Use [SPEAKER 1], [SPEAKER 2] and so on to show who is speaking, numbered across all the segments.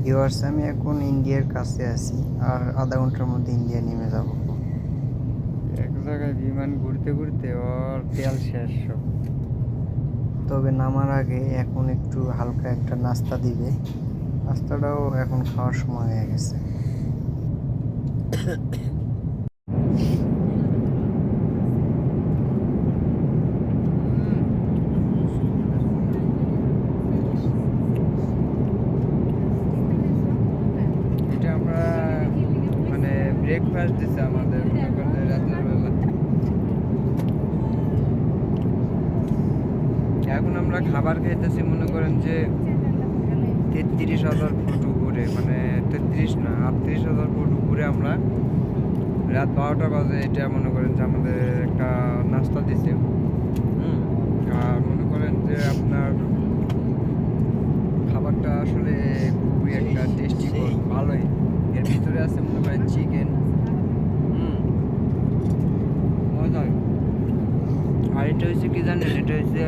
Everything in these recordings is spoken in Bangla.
[SPEAKER 1] ভিউয়ার্স, আমি এখন ইন্ডিয়ার কাছে আছি, আর আধা ঘন্টার মধ্যে ইন্ডিয়া নেমে যাব।
[SPEAKER 2] এক জায়গায় বিমান ঘুরতে ঘুরতে ওর তেল শেষ সব।
[SPEAKER 1] তবে নামার আগে এখন একটু হালকা একটা নাস্তা দিবে। নাস্তাটাও এখন খাওয়ার সময় হয়ে গেছে।
[SPEAKER 2] এটা আমরা মানে ব্রেকফাস্ট দিচ্ছে আমাদের মনে করেন যে রাতের বেলা। এখন আমরা খাবার খাইতেছি মনে করেন যে 33,000 ফুট উপরে, মানে 33 না 38,000 ফুট উপরে আমরা রাত 12টা বাজে এটা মনে করেন যে আমাদের একটা নাস্তা দিছে। আর মনে করেন যে আপনার খাবারটা আসলে খুবই একটা টেস্টি, ভালোই। এর ভিতরে আছে মনে করেন চিকেন, মজার। আর এটা হচ্ছে কি জানেন, এটা হচ্ছে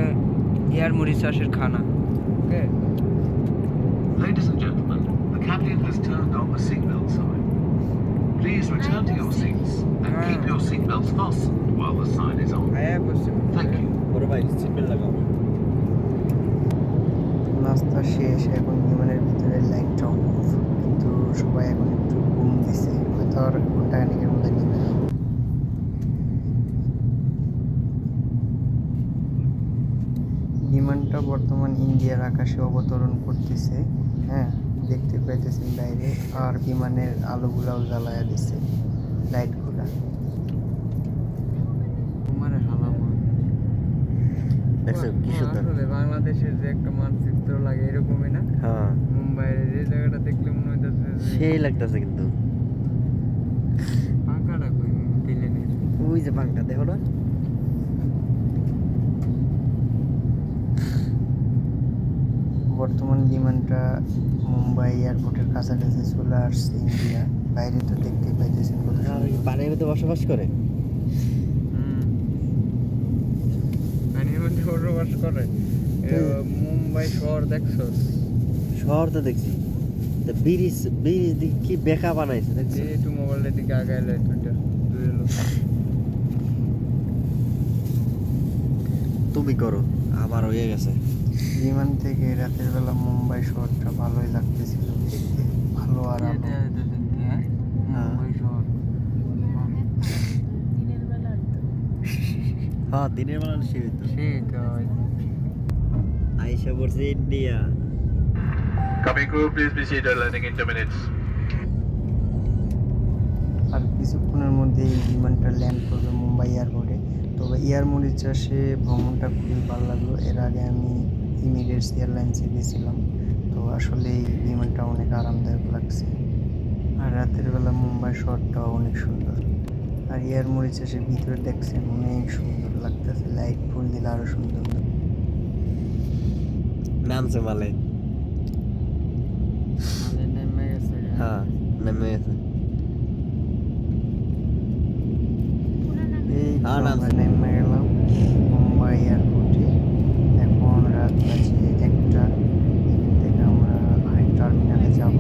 [SPEAKER 2] এয়ার মরিশাসের খানা। ওকে,
[SPEAKER 3] Ladies and gentlemen, the captain has turned on the seatbelt sign. Please return to your seats and keep your seatbelts fastened while the sign is on.
[SPEAKER 2] আয়া করছে।
[SPEAKER 3] Thank you.
[SPEAKER 4] বড় ভাই সিটবেল্ট লাগাও।
[SPEAKER 1] নাস্তা শেষ, এখন বিমানের ভিতরে লাইটটা অফ, কিন্তু সবাই এখন একটু ঘুম দিছে, হয়তো আর ঘন্টাখানেকের মধ্যে নেমে যাবে। বিমানটা বর্তমান ইন্ডিয়ার আকাশে অবতরণ করতেছে। হ্যাঁ, দেখতে পাইতেছেন বাইরে, আর বিমানের আলোগুলাও জ্বালায়া দিছে, লাইটগুলা।
[SPEAKER 2] তোমার হালাম
[SPEAKER 4] দেখছো কি সুন্দর।
[SPEAKER 2] আসলে বাংলাদেশের যে একটা মানচিত্র লাগে এরকমই না?
[SPEAKER 4] হ্যাঁ,
[SPEAKER 2] মুম্বাইয়ের যে জায়গাটা দেখলে মনে হইতেছে
[SPEAKER 4] সেই লাগতেছে কিন্তু।
[SPEAKER 2] পাঙ্কাটা কই প্লেনের।
[SPEAKER 4] ওই যে পাঙ্কা দেখো না।
[SPEAKER 1] বর্তমান বিমানটা মুম্বাই এয়ারপোর্টের কাছাকাছি চলে আসছে ইন্ডিয়া। বাইরে তো দেখতে পাইতেছেন কত
[SPEAKER 4] আর
[SPEAKER 1] সুন্দর।
[SPEAKER 4] পানির মধ্যে বসবাস করে।
[SPEAKER 2] পানির মধ্যে বসবাস করে। মুম্বাই শহর দেখছো?
[SPEAKER 4] শহর তো দেখছি, তা ব্রিজ দিকে কি বেকা বানাইছে দেখছো।
[SPEAKER 2] যে একটু মোবাইলের দিকে আগাইলো দুইটা দুই লোক।
[SPEAKER 4] তুমি করো, আমার হয়ে গেছে।
[SPEAKER 1] বিমান থেকে রাতের বেলা মুম্বাই শহরটা ভালোই লাগতেছিল দেখতে, ভালো আর আলো।
[SPEAKER 2] মুম্বাই শহর
[SPEAKER 4] হ্যাঁ, দিনের বেলা সে হইতো।
[SPEAKER 2] সেটাই।
[SPEAKER 4] আইসা পড়ছে India.
[SPEAKER 3] Cabin crew, please be seated. Landing in 2 minutes.
[SPEAKER 1] আর কিছুক্ষণের মধ্যে এই বিমানটা ল্যান্ড করবে মুম্বাই এয়ারপোর্টে। তবে এয়ার মরিশাসে ভ্রমণটা খুবই ভালো লাগলো। এর আগে আমি ইমিরেটস এয়ারলাইন্সে গেছিলাম, তো আসলে এই বিমানটা অনেক আরামদায়ক লাগছে। আর রাতের বেলা মুম্বাই শহরটাও অনেক সুন্দর। আর এয়ার মরিশাসের ভিতরে দেখছেন অনেক সুন্দর লাগতেছে, লাইট ফুল দিলে আরো সুন্দর।
[SPEAKER 4] নামছে মালে।
[SPEAKER 2] আমাদের নেমে গেছে।
[SPEAKER 4] হ্যাঁ, নেমে গেছে।
[SPEAKER 1] এই তো
[SPEAKER 4] আর
[SPEAKER 1] আমরা নেমে গেলাম মুম্বাই এয়ারপোর্টে। এখন রাত বাজে 1টা। এখান থেকে আমরা আরেক টার্মিনালে যাব,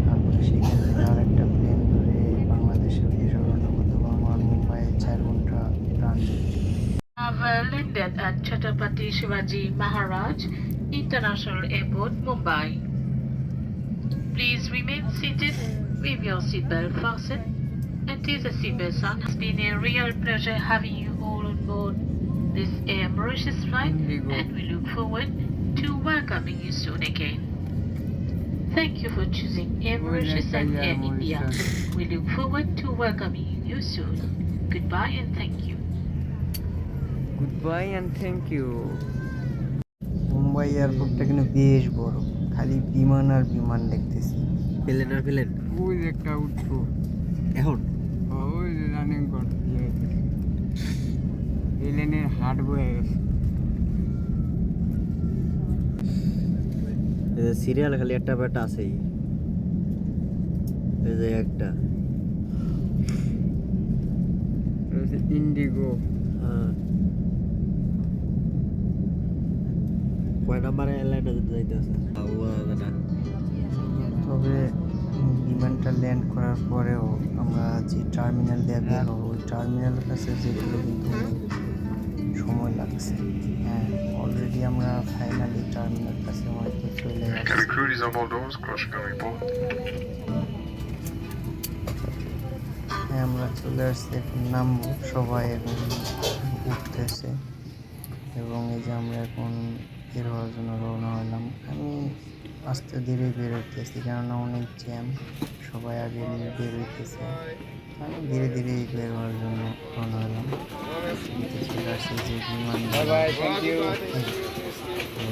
[SPEAKER 1] তারপরে সেখান থেকে আরেকটা প্লেন ধরে বাংলাদেশে উদ্দেশ্যে রওনা করতে হবে। আমার মুম্বাইয়ে 4 ঘন্টা transit.
[SPEAKER 5] Have landed at Chhatrapati Shivaji Maharaj International Airport, Mumbai. Please remain seated with your seatbelt fastened. Until the seatbelt sign, has been a real pleasure having you all on board this Air Mauritius flight, and we look forward to welcoming you soon again. Thank you for choosing Air Mauritius and Air India. We look forward to welcoming you soon. Goodbye and thank you.
[SPEAKER 2] Goodbye and thank you.
[SPEAKER 1] Mumbai এয়ারপোর্টটা কিন্তু বেশ বড়, খালি বিমান আর বিমান দেখতেছি।
[SPEAKER 4] প্লেন আর প্লেন।
[SPEAKER 2] ওই যে একটা উঠবো
[SPEAKER 4] এখন
[SPEAKER 2] ওই যে রানিং কর প্লেনের হাট বয়ে গেছে।
[SPEAKER 4] সিরিয়াল খালি একটা ব্যাটা আছেই। এই যে একটা
[SPEAKER 2] ইন্ডিগো।
[SPEAKER 4] হ্যাঁ, কয় নাম্বার এয়ারলাইনে যাইতেছে?
[SPEAKER 1] তো তবে বিমানটা ল্যান্ড করার পরেও আমরা যে টার্মিনাল দিয়ে বের হবো ওই টার্মিনালের কাছে যেগুলো কিন্তু অনেক সময় লাগছে। হ্যাঁ, অলরেডি আমরা ফাইনালি টার্মিনাল কাছে হয়তো চলে আসছি।
[SPEAKER 6] Cabin crew, les abandons, crash coming report.
[SPEAKER 1] হ্যাঁ, আমরা চলে আসছি, এখন নামবো, সবাই এখন উঠতেছে এবং এই যে আমরা এখন বের হওয়ার জন্য রওনা হলাম। আমি আস্তে ধীরে বের হইতেছি কেননা অনেক জ্যাম, সবাই আগে বের হইতেছে, আমি ধীরে ধীরে বের হওয়ার জন্য রওনা হলাম। চলে আসছে যে বিমান,
[SPEAKER 2] বাই বাই, থ্যাংক ইউ।
[SPEAKER 1] তো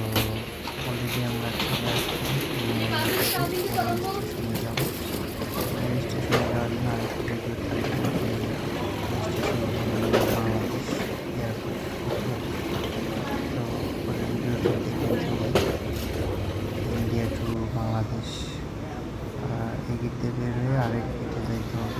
[SPEAKER 1] অলরেডি আমরা চলে আসছি স্টেশনে যাবো। স্টেশনে যাওয়ার জন্য আরেকটা ভিডিও থাকবে বাংলাদেশ এয়ারপোর্ট। তো পরের ভিডিওটা দেখবেন সবাই, ইন্ডিয়া টু বাংলাদেশ। আর এই গেটে বের হয়ে আরেক গেটে যাইতে হবে।